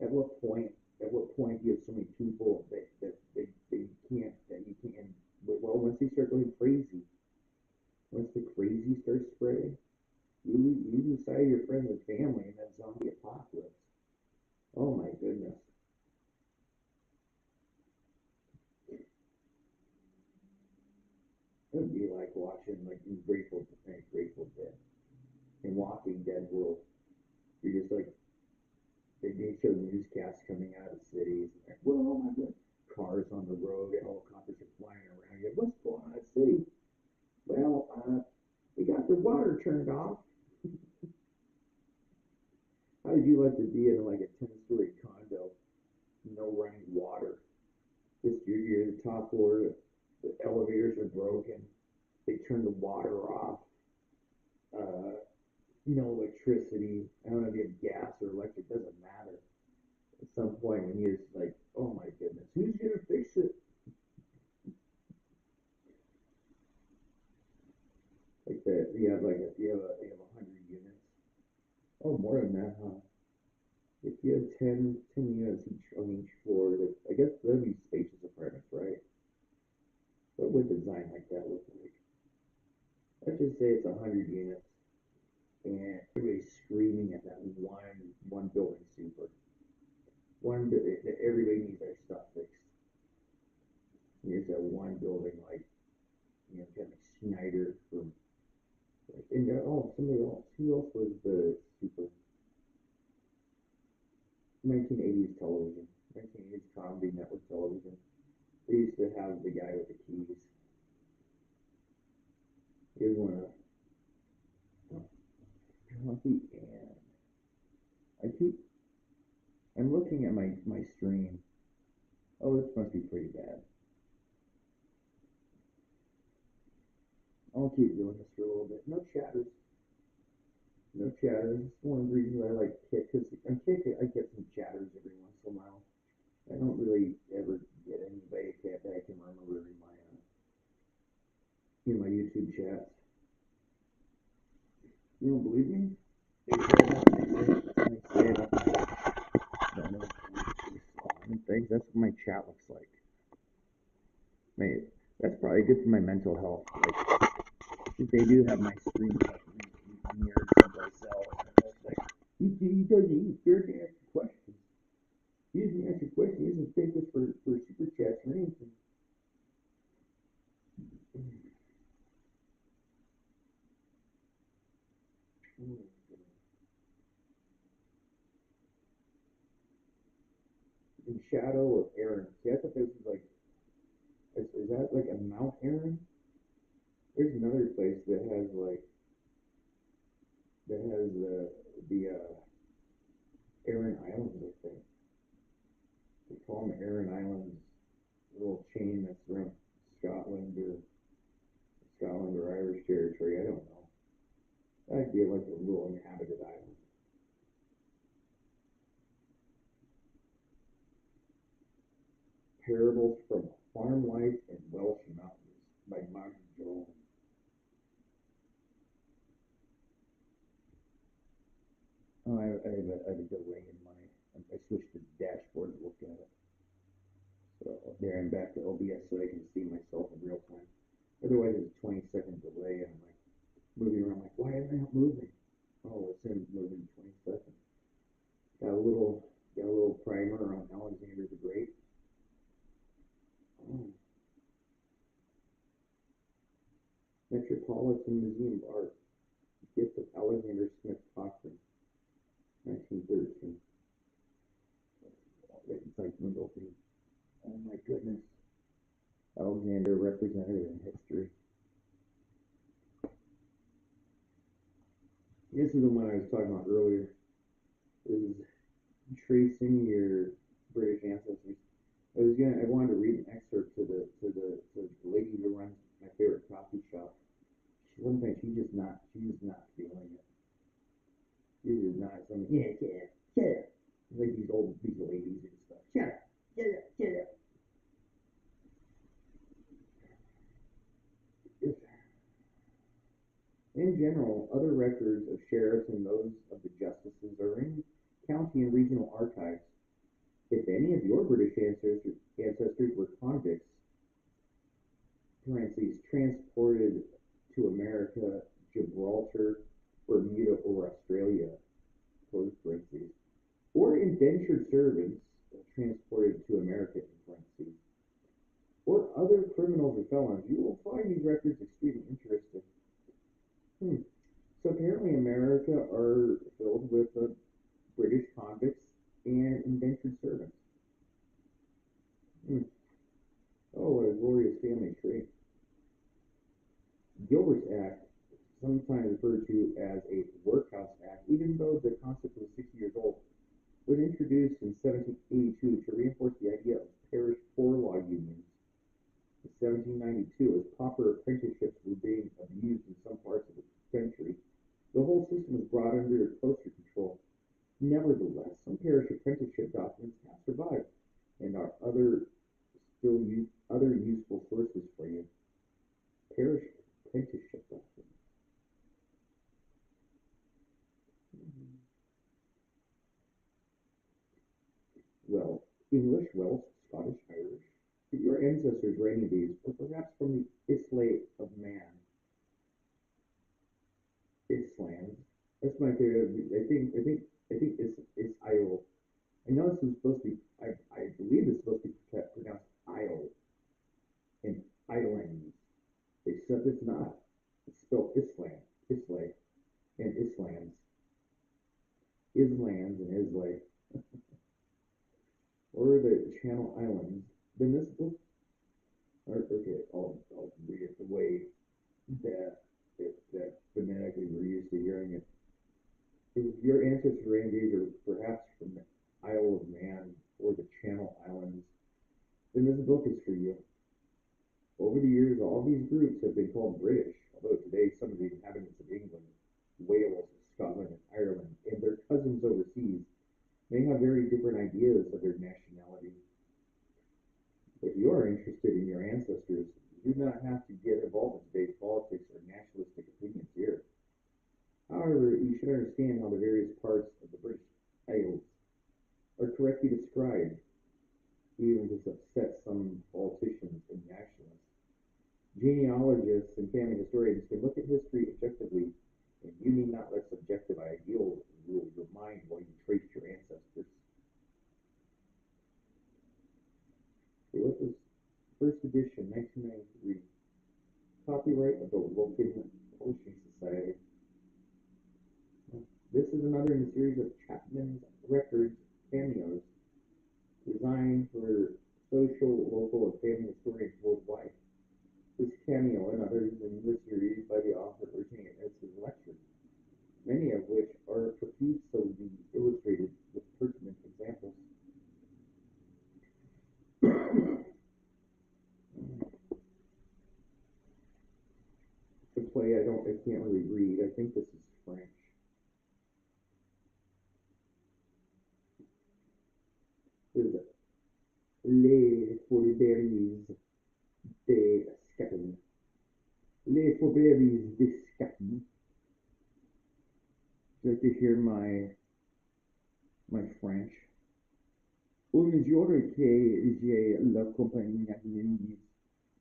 At what point do you have so many people that you can't that you can't well once they start going crazy once the crazy starts spreading you lose sight of your friends and family in that zombie apocalypse. Oh my goodness. It would be like watching like in Grateful Dead, in Walking Dead world. You're just like they show newscasts coming out of cities, and like, whoa, my God, cars on the road, helicopters are flying around. You what's going on in the city? Well, we got the water turned off. How did you like to be in like a 10-story condo, no running water? Just you're the top floor, the elevators are broken. They turn the water off. Uh, no electricity. I don't know if you have gas or electric. Doesn't matter. At some point, when you're just like, oh my goodness, who's gonna fix it? Like that, you have 100 units. Oh, more than that, huh? If you have ten units each on each floor, that I guess that'd be spacious apartments, right? What would design like that look like? Let's just say it's 100 units, and everybody's screaming at that one building super. Everybody needs their stuff fixed. And there's that one building like kind of Schneider from and somebody else. Who else was the super 1980s television? 1980s comedy network television. They used to have the guy with the keys. He was one of Coffee and I keep I'm looking at my stream. Oh, this must be pretty bad. I'll keep doing this for a little bit. No chatters. No chatters. It's one of the reasons I like Kick because on Kick I get some chatters every once in a while. I don't really ever get anybody that I can remember in my YouTube chats. You don't believe me? They say it on things. That's what my chat looks like. My, that's probably good for my mental health. Like, they do have my screen mirrored someplace else. Like, he doesn't even scared to ask questions. He doesn't ask a question. He doesn't take this for super chats or anything. In Shadow of Aaron. See, I thought this was like, is that like a Mount Aaron? There's another place that has like, the Aaron Islands, I think. They call them Aaron Islands, a little chain that's around Scotland or Irish territory. I don't know. That'd be like a little inhabited island. Parables from Farm Life in Welsh Mountains by Mark Jones. Oh, I have a delay in my. I switched to the dashboard to look at it. So there I'm back to OBS so I can see myself in real time. Otherwise, it's a 20-second delay, and I'm like moving around, like, why am I not moving? Oh, it's in moving 20 seconds. Got a little primer on Alexander the Great. Oh, Metropolitan Museum of Art. Gift of Alexander Smith Cochrane, 1913. It's like Wimbledon. Oh my goodness. Alexander represented in history. This is the one I was talking about earlier. Is tracing your British ancestors. I wanted to read an excerpt to the lady who runs my favorite coffee shop. One thing she's just not feeling it. She's just not saying, yeah, shut up. Like these ladies and stuff. Shut up, shut up, shut up. In general, other records of sheriffs and those of the justices are in county and regional archives. If any of your British ancestors were convicts, parentheses, transported to America, Gibraltar, Bermuda, or Australia, close parentheses, or indentured servants transported to America, in parentheses, or other criminals or felons. You will find these records extremely interesting. Hmm. So apparently America are filled with British convicts and indentured servants. Hmm. Oh, what a glorious family tree. Gilbert's Act, sometimes referred to as a Workhouse Act, even though the concept was 60 years old, was introduced in 1782 to reinforce the idea of parish poor law unions. In 1792, as pauper apprenticeships were being abused in some parts of the country, the whole system was brought under closer control. Nevertheless, some parish apprenticeship documents have survived and are other useful sources for you. Parish apprenticeship documents. Well, English, Welsh, Scottish, Irish. Your ancestors were any of these, or perhaps from the Islay of Man, Islands. That's my favorite. I think Isle. I know this is supposed to be. I believe it's supposed to be pronounced Isle and Islands, except it's not. It's spelled Island, Islay, and Islands, Islands, and Islay, or the Channel Islands. Then this book, okay, I'll read it the way that that phonetically we're used to hearing it. If your ancestors were engaged, or perhaps from the Isle of Man or the Channel Islands, then this book is for you. Over the years, all these groups have been called British, although today some of the inhabitants of England, Wales, Scotland, and Ireland, and their cousins overseas may have very different ideas of their nationality. If you are interested in your ancestors, you do not have to get involved in today's politics or nationalistic opinions here. However, you should understand how the various parts of the British Isles are correctly described, even if this upsets some politicians and nationalists. Genealogists and family historians can look at history objectively, and you need not let subjective ideals rule your mind while you trace your ancestors. Okay, what was first edition, 1993? Copyright of the Woken Publishing Society. This is another in the series of Chapman's Records cameos designed for social, local, and family historians worldwide. This cameo and others in the series by the author originated as his lectures, many of which are profusely illustrated with pertinent examples. The play I can't really read. I think this is French. This is Les Fourberies de Scapin. Les Fourberies de Scapin. Would you like to hear my French? Un jour que j'ai l'accompagné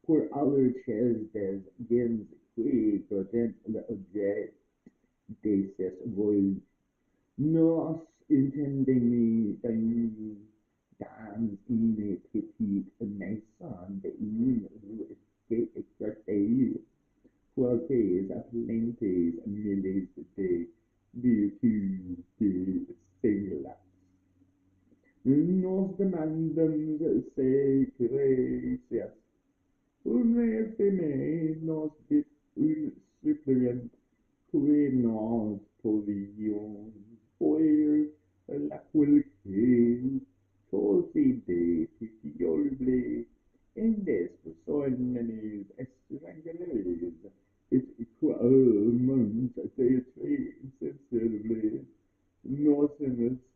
pour aller chez des gens qui connaissent l'objet de ces vols, nous entendons dans une petite maison d'une rue écartée quelques apparentes milices de virtus de celle-là. Nos demandons secrets. Une femelle nos dit une suppléante que nos pouvions faire la qualité de violer en des personnes extranjeras et comment d'être sensibles nos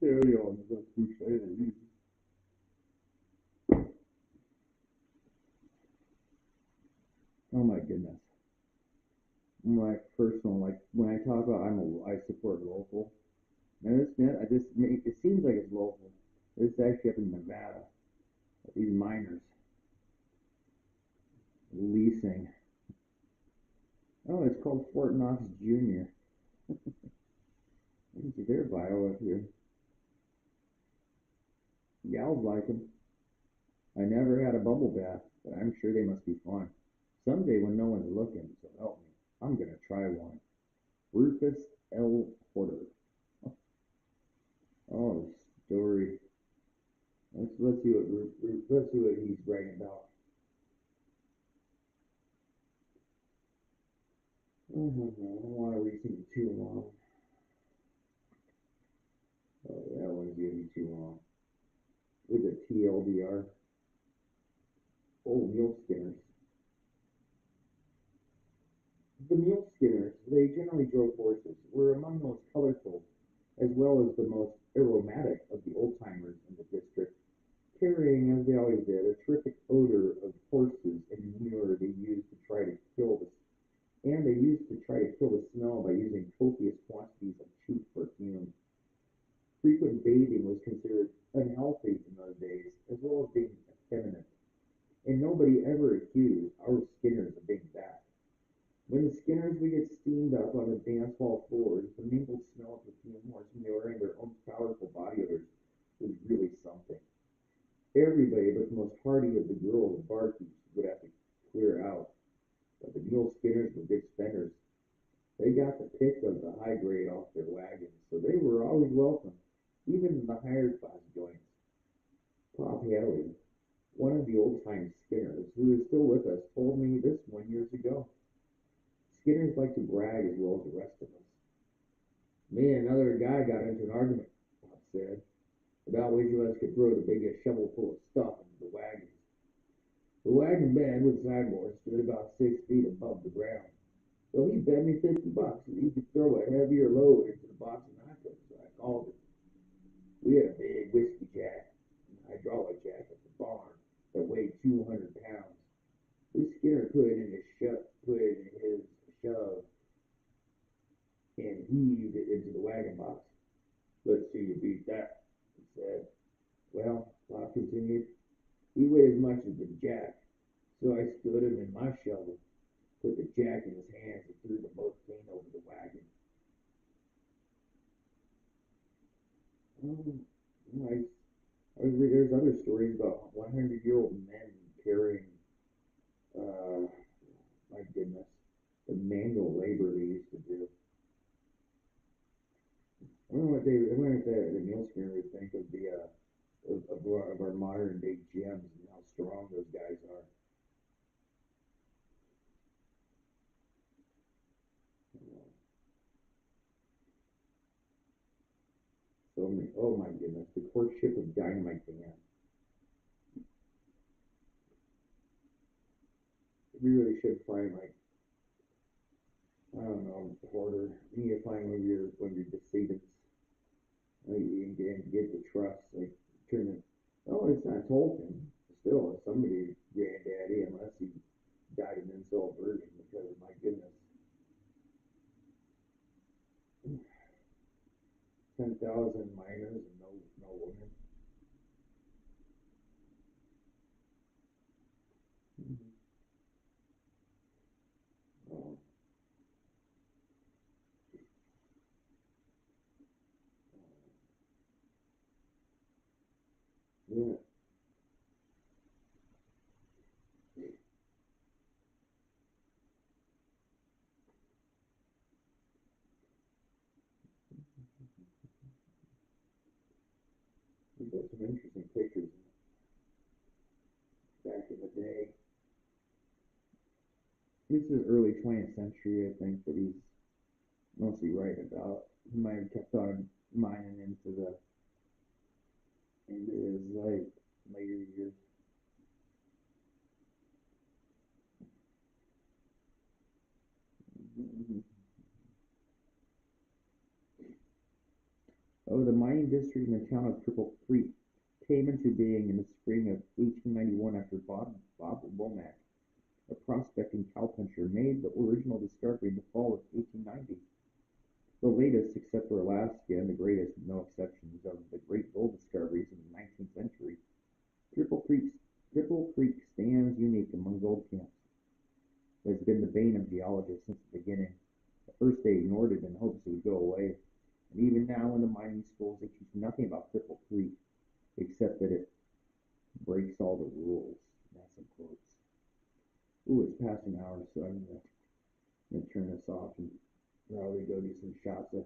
serions touchés. Oh my goodness. My personal, like when I talk about I support local. Now this net, it seems like it's local. This is actually up in Nevada. These miners leasing. Oh, it's called Fort Knox Jr. You can see their bio up here. Gals like them. I never had a bubble bath, but I'm sure they must be fun. Someday when no one's looking, so help me, I'm gonna try one. Rufus L. Porter. Oh, story. Let's see what let's see what he's writing about. I don't want to read something too long. Oh, that one's gonna be too long. With a TLDR. Oh, mule skinners. The mule skinners, they generally drove horses, were among the most colorful, as well as the most aromatic of the old timers in the district, carrying, as they always did, a terrific odor of horses and manure they used to try to kill the smell by using copious quantities of cheap perfume. Frequent bathing was considered unhealthy in those days, as well as being effeminate, and nobody ever accused our Skinners of being that. When the Skinners would get steamed up on the dance hall floors, the mingled smell of perfume, horse manure, and their own powerful body odors was really something. Everybody but the most hardy of the girls and barkeeps would have to clear out, but the mule Skinners were big spenders. They got the pick of the high grade off their wagons, so they were always welcome, even in the higher class joints. Pop Haley, one of the old time Skinners, who is still with us, told me this one years ago. Skinners like to brag as well as the rest of us. Me and another guy got into an argument, Pop said, about which of us could throw the biggest shovel full of stuff into the wagons. The wagon bed with sideboard stood about 6 feet above the ground. So he bet me $50 that he could throw a heavier load into the box than I could, so I called it. We had a big whiskey jack, and hydraulic jack at the barn that weighed 200 pounds. This Skinner put it in his shove and heaved it into the wagon box. Let's see you beat that, he said. Well, Bob continued, he weighed as much as the jack, so I stood him in my shovel, put the jack in his hands, and threw them both clean over the wagon. Um, I, there's other stories about 100-year-old men carrying, uh, my goodness, the manual labor they used to do. I wonder what the meal screener would think of the of our modern day gyms and how strong those guys are. So many, oh my goodness, the courtship of Dynamite Dan. We really should find like I don't know, Porter. You need to find one of your decedents, and get the trust, like turn it. Oh, it's not Tolkien. Still, it's somebody's granddaddy, unless he died an insult virgin. Because my goodness, 10,000 miners and no women. Mm-hmm. Oh, yeah, we got some interesting pictures back in the day. This is early 20th century, I think, that he's mostly writing about. He might have kept on mining into his like later years. Mm-hmm. Oh, the mining district in the town of Cripple Creek came into being in the spring of 1891 after Bob Womack, a prospecting cowpuncher, made the original discovery in the fall of 1890. The latest, except for Alaska, and the greatest, no exceptions, of the great gold discoveries in the 19th century. Cripple Creek, Cripple Creek stands unique among gold camps. It has been the bane of geologists since the beginning. At first they ignored it in hopes it would go away, and even now in the mining schools they teach nothing about Cripple Creek except that it breaks all the rules. That's in quotes. Ooh, it's past an hour, so I'm gonna turn this off and probably go do some shots of